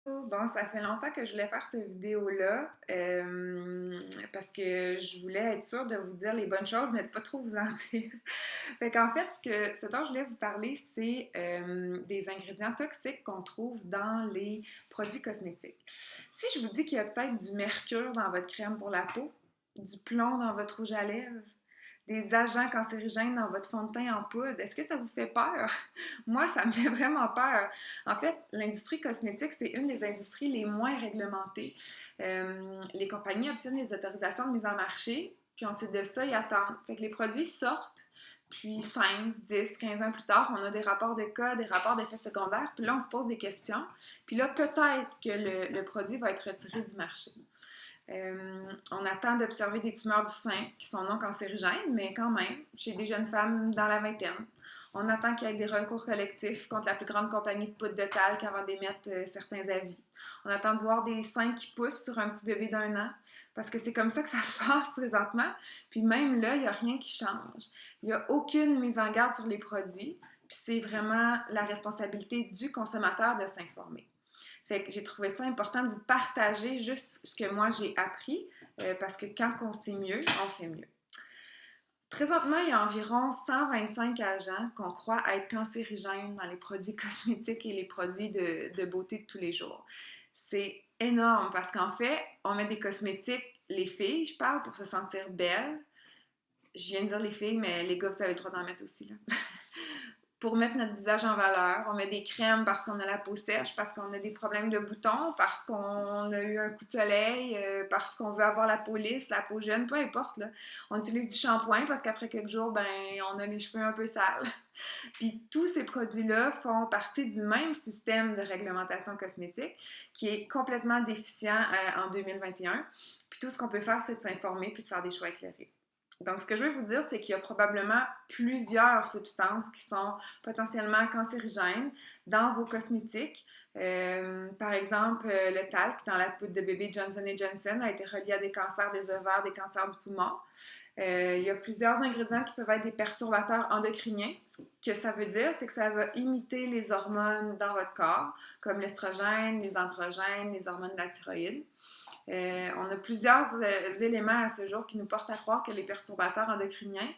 Bon, ça fait longtemps que je voulais faire cette vidéo-là parce que je voulais être sûre de vous dire les bonnes choses, mais de pas trop vous en dire. Fait qu'en fait, ce dont je voulais vous parler, c'est des ingrédients toxiques qu'on trouve dans les produits cosmétiques. Si je vous dis qu'il y a peut-être du mercure dans votre crème pour la peau, du plomb dans votre rouge à lèvres, des agents cancérigènes dans votre fond de teint en poudre, est-ce que ça vous fait peur? Moi, ça me fait vraiment peur. En fait, l'industrie cosmétique, c'est une des industries les moins réglementées. Les compagnies obtiennent des autorisations de mise en marché, puis ensuite de ça, ils attendent. Fait que les produits sortent, puis 5, 10, 15 ans plus tard, on a des rapports de cas, des rapports d'effets secondaires, puis là, on se pose des questions. Puis là, peut-être que le produit va être retiré du marché. On attend d'observer des tumeurs du sein qui sont non cancérigènes, mais quand même, chez des jeunes femmes dans la vingtaine. On attend qu'il y ait des recours collectifs contre la plus grande compagnie de poudre de talc avant d'émettre certains avis. On attend de voir des seins qui poussent sur un petit bébé d'1 an, parce que c'est comme ça que ça se passe présentement. Puis même là, il n'y a rien qui change. Il n'y a aucune mise en garde sur les produits, puis c'est vraiment la responsabilité du consommateur de s'informer. Fait que j'ai trouvé ça important de vous partager juste ce que moi j'ai appris, parce que quand on sait mieux, on fait mieux. Présentement, il y a environ 125 agents qu'on croit être cancérigènes dans les produits cosmétiques et les produits de beauté de tous les jours. C'est énorme parce qu'en fait, on met des cosmétiques, les filles, je parle, pour se sentir belles. Je viens de dire les filles, mais les gars, vous avez le droit d'en mettre aussi, là. Pour mettre notre visage en valeur. On met des crèmes parce qu'on a la peau sèche, parce qu'on a des problèmes de boutons, parce qu'on a eu un coup de soleil, parce qu'on veut avoir la peau lisse, la peau jeune, peu importe. Là. On utilise du shampoing parce qu'après quelques jours, ben, on a les cheveux un peu sales. Puis tous ces produits-là font partie du même système de réglementation cosmétique qui est complètement déficient en 2021. Puis tout ce qu'on peut faire, c'est de s'informer puis de faire des choix éclairés. Donc, ce que je veux vous dire, c'est qu'il y a probablement plusieurs substances qui sont potentiellement cancérigènes dans vos cosmétiques. Par exemple, le talc dans la poudre de bébé Johnson Johnson a été relié à des cancers des ovaires, des cancers du poumon. Il y a plusieurs ingrédients qui peuvent être des perturbateurs endocriniens. Ce que ça veut dire, c'est que ça va imiter les hormones dans votre corps, comme l'estrogène, les androgènes, les hormones de la thyroïde. On a plusieurs éléments à ce jour qui nous portent à croire que les perturbateurs endocriniens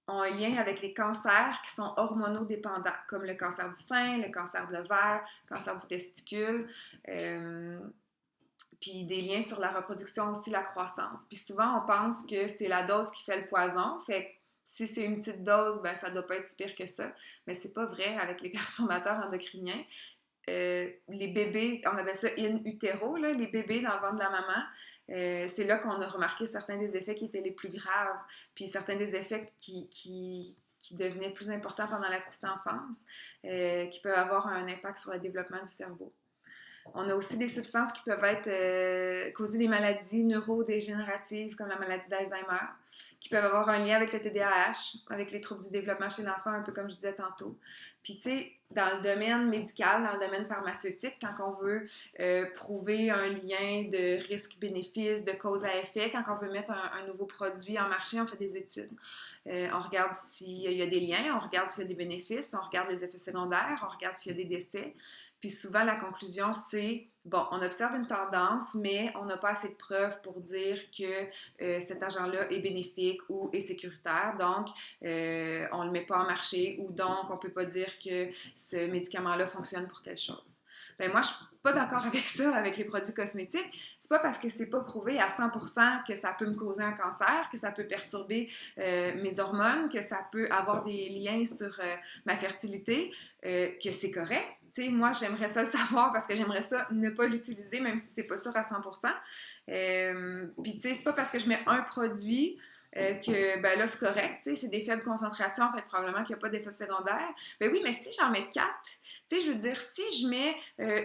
ont un lien avec les cancers qui sont hormonodépendants, comme le cancer du sein, le cancer de l'ovaire, le cancer du testicule, puis des liens sur la reproduction aussi, la croissance. Puis souvent, on pense que c'est la dose qui fait le poison, fait que si c'est une petite dose, ben ça doit pas être si pire que ça, mais c'est pas vrai avec les perturbateurs endocriniens. Les bébés, on appelle ça in utero, là, les bébés dans le ventre de la maman, c'est là qu'on a remarqué certains des effets qui étaient les plus graves, puis certains des effets qui devenaient plus importants pendant la petite enfance, qui peuvent avoir un impact sur le développement du cerveau. On a aussi des substances qui peuvent être causer des maladies neurodégénératives comme la maladie d'Alzheimer, qui peuvent avoir un lien avec le TDAH, avec les troubles du développement chez l'enfant, un peu comme je disais tantôt. Puis, tu sais, dans le domaine médical, dans le domaine pharmaceutique, quand on veut prouver un lien de risque-bénéfice, de cause à effet, quand on veut mettre un nouveau produit en marché, on fait des études. On regarde s'il y a des liens, on regarde s'il y a des bénéfices, on regarde les effets secondaires, on regarde s'il y a des décès. Puis souvent, la conclusion, c'est, bon, on observe une tendance, mais on n'a pas assez de preuves pour dire que cet agent-là est bénéfique ou est sécuritaire. Donc, on ne le met pas en marché ou donc, on ne peut pas dire que ce médicament-là fonctionne pour telle chose. Ben moi, je suis pas d'accord avec ça, avec les produits cosmétiques. C'est pas parce que c'est pas prouvé à 100% que ça peut me causer un cancer, que ça peut perturber mes hormones, que ça peut avoir des liens sur ma fertilité, que c'est correct. T'sais, moi, j'aimerais ça le savoir parce que j'aimerais ça ne pas l'utiliser, même si c'est pas sûr à 100%. Puis, tu sais, c'est pas parce que je mets un produit que, ben là, c'est correct. Tu sais, c'est des faibles concentrations, fait probablement qu'il n'y a pas d'effet secondaire. Ben oui, mais si j'en mets 4, tu sais, je veux dire, si je mets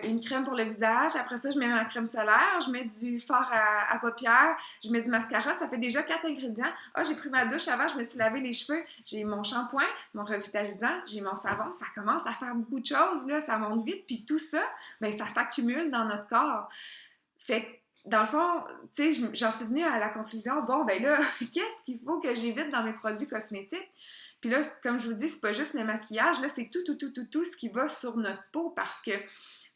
une crème pour le visage, après ça, je mets ma crème solaire, je mets du fard à paupières, je mets du mascara, ça fait déjà 4 ingrédients. Ah, j'ai pris ma douche avant, je me suis lavé les cheveux, j'ai mon shampoing, mon revitalisant, j'ai mon savon, ça commence à faire beaucoup de choses, là, ça monte vite, puis tout ça, ben ça s'accumule dans notre corps. Fait que, dans le fond, tu sais, j'en suis venue à la conclusion, bon, ben là, qu'est-ce qu'il faut que j'évite dans mes produits cosmétiques? Puis là, comme je vous dis, c'est pas juste le maquillage, là, c'est tout ce qui va sur notre peau parce que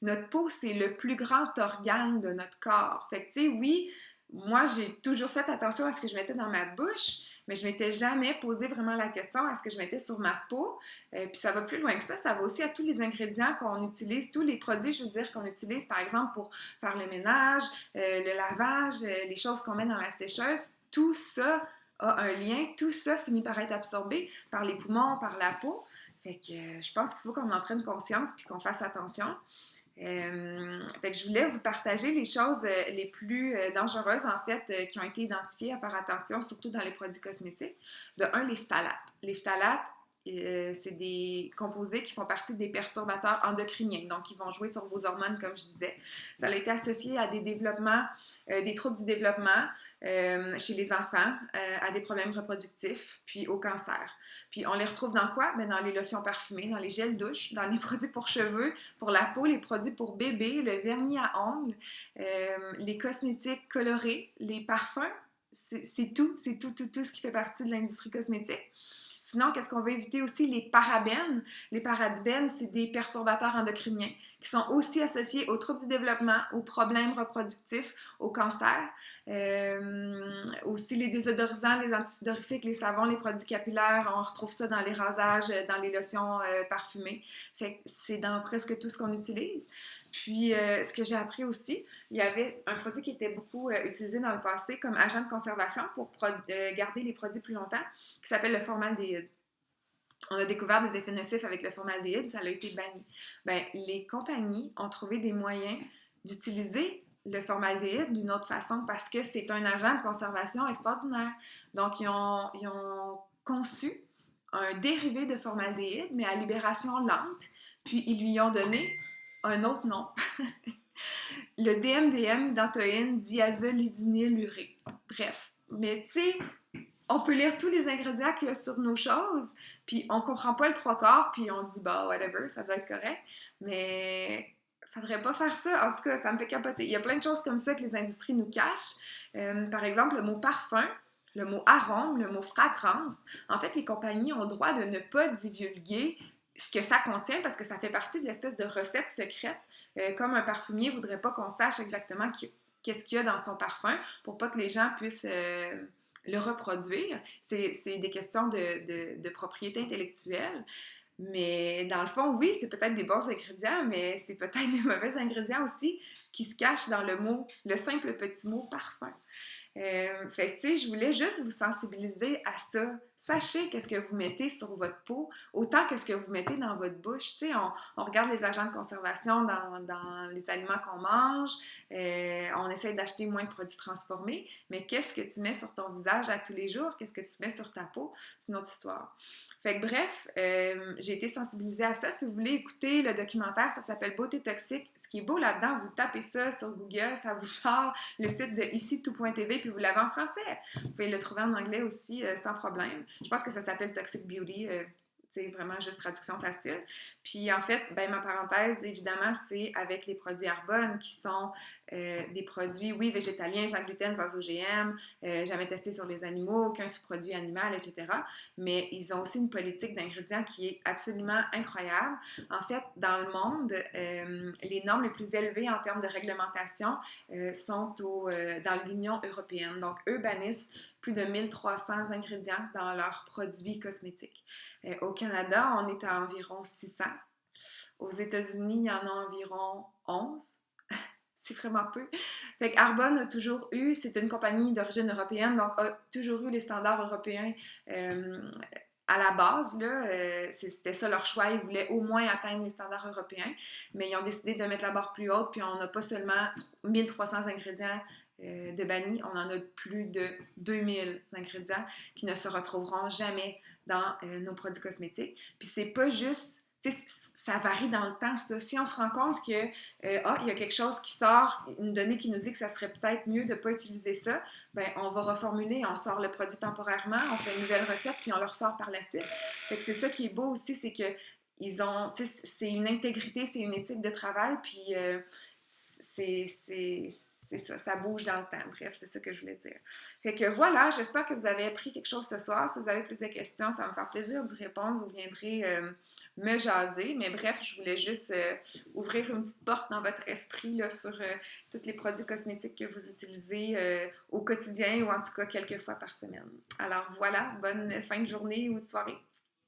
notre peau, c'est le plus grand organe de notre corps. Fait que, tu sais, oui, moi, j'ai toujours fait attention à ce que je mettais dans ma bouche, mais je m'étais jamais posé vraiment la question à ce que je mettais sur ma peau. Puis ça va plus loin que ça va aussi à tous les ingrédients qu'on utilise, tous les produits, je veux dire, qu'on utilise, par exemple, pour faire le ménage, le lavage, les choses qu'on met dans la sécheuse. Tout ça a un lien, tout ça finit par être absorbé par les poumons, par la peau. Fait que je pense qu'il faut qu'on en prenne conscience puis qu'on fasse attention. Fait que je voulais vous partager les choses les plus dangereuses, en fait, qui ont été identifiées à faire attention, surtout dans les produits cosmétiques. De un, les phtalates. Les phtalates, c'est des composés qui font partie des perturbateurs endocriniens, donc ils vont jouer sur vos hormones, comme je disais. Ça a été associé à des développements, des troubles du développement chez les enfants, à des problèmes reproductifs, puis au cancer. Puis on les retrouve dans quoi? Bien, dans les lotions parfumées, dans les gels douche, dans les produits pour cheveux, pour la peau, les produits pour bébé, le vernis à ongles, les cosmétiques colorés, les parfums. C'est tout ce qui fait partie de l'industrie cosmétique. Sinon, qu'est-ce qu'on va éviter aussi? Les parabènes. Les parabènes, c'est des perturbateurs endocriniens qui sont aussi associés aux troubles du développement, aux problèmes reproductifs, au cancer. Aussi les désodorisants, les antisudorifiques, les savons, les produits capillaires, on retrouve ça dans les rasages, dans les lotions parfumées. Fait que c'est dans presque tout ce qu'on utilise. Puis, ce que j'ai appris aussi, il y avait un produit qui était beaucoup utilisé dans le passé comme agent de conservation pour garder les produits plus longtemps, qui s'appelle le formaldéhyde. On a découvert des effets nocifs avec le formaldéhyde, ça a été banni. Bien, les compagnies ont trouvé des moyens d'utiliser le formaldéhyde d'une autre façon parce que c'est un agent de conservation extraordinaire. Donc, ils ont conçu un dérivé de formaldéhyde, mais à libération lente, puis ils lui ont donné un autre nom. Le DMDM, idantoïne diazolidinylurée. Bref, mais tu sais, on peut lire tous les ingrédients qu'il y a sur nos choses, puis on comprend pas le trois quarts, puis on dit, bah, whatever, ça doit être correct, mais faudrait pas faire ça. En tout cas, ça me fait capoter. Il y a plein de choses comme ça que les industries nous cachent. Par exemple, le mot parfum, le mot arôme, le mot fragrance. En fait, les compagnies ont le droit de ne pas divulguer ce que ça contient parce que ça fait partie de l'espèce de recette secrète. Comme un parfumier ne voudrait pas qu'on sache exactement qu'est-ce qu'il y a dans son parfum pour pas que les gens puissent le reproduire. C'est des questions de propriété intellectuelle. Mais dans le fond, oui, c'est peut-être des bons ingrédients, mais c'est peut-être des mauvais ingrédients aussi qui se cachent dans le simple petit mot parfum. Fait que, tu sais, je voulais juste vous sensibiliser à ça. Sachez qu'est-ce que vous mettez sur votre peau, autant que ce que vous mettez dans votre bouche. Tu sais, on regarde les agents de conservation dans les aliments qu'on mange, on essaie d'acheter moins de produits transformés, mais qu'est-ce que tu mets sur ton visage à tous les jours? Qu'est-ce que tu mets sur ta peau? C'est une autre histoire. Fait que bref, j'ai été sensibilisée à ça. Si vous voulez écouter le documentaire, ça s'appelle Beauté toxique. Ce qui est beau là-dedans, vous tapez ça sur Google, ça vous sort le site de ici-tout.tv, puis vous l'avez en français. Vous pouvez le trouver en anglais aussi sans problème. Je pense que ça s'appelle Toxic Beauty. C'est vraiment juste traduction facile. Puis en fait, ben, ma parenthèse, évidemment, c'est avec les produits Arbonne qui sont des produits, oui, végétaliens, sans gluten, sans OGM, jamais testés sur les animaux, aucun sous-produit animal, etc. Mais ils ont aussi une politique d'ingrédients qui est absolument incroyable. En fait, dans le monde, les normes les plus élevées en termes de réglementation sont dans l'Union européenne. Donc, eux bannissent plus de 1300 ingrédients dans leurs produits cosmétiques. Au Canada, on est à environ 600. Aux États-Unis, il y en a environ 11. C'est vraiment peu. Fait qu'Arbonne a toujours eu, c'est une compagnie d'origine européenne, donc a toujours eu les standards européens à la base. Là, c'était ça leur choix. Ils voulaient au moins atteindre les standards européens, mais ils ont décidé de mettre la barre plus haute, puis on n'a pas seulement 1300 ingrédients de bannis, on en a plus de 2000 ingrédients qui ne se retrouveront jamais dans nos produits cosmétiques. Puis c'est pas juste, tu sais, ça varie dans le temps, ça. Si on se rend compte que, il y a quelque chose qui sort, une donnée qui nous dit que ça serait peut-être mieux de ne pas utiliser ça, ben on va reformuler, on sort le produit temporairement, on fait une nouvelle recette, puis on le ressort par la suite. Fait que c'est ça qui est beau aussi, c'est que ils ont, tu sais, c'est une intégrité, c'est une éthique de travail, puis c'est ça, ça bouge dans le temps. Bref, c'est ça que je voulais dire. Fait que voilà, j'espère que vous avez appris quelque chose ce soir. Si vous avez plus de questions, ça va me faire plaisir d'y répondre. Vous viendrez me jaser. Mais bref, je voulais juste ouvrir une petite porte dans votre esprit là, sur tous les produits cosmétiques que vous utilisez au quotidien ou en tout cas quelques fois par semaine. Alors voilà, bonne fin de journée ou de soirée.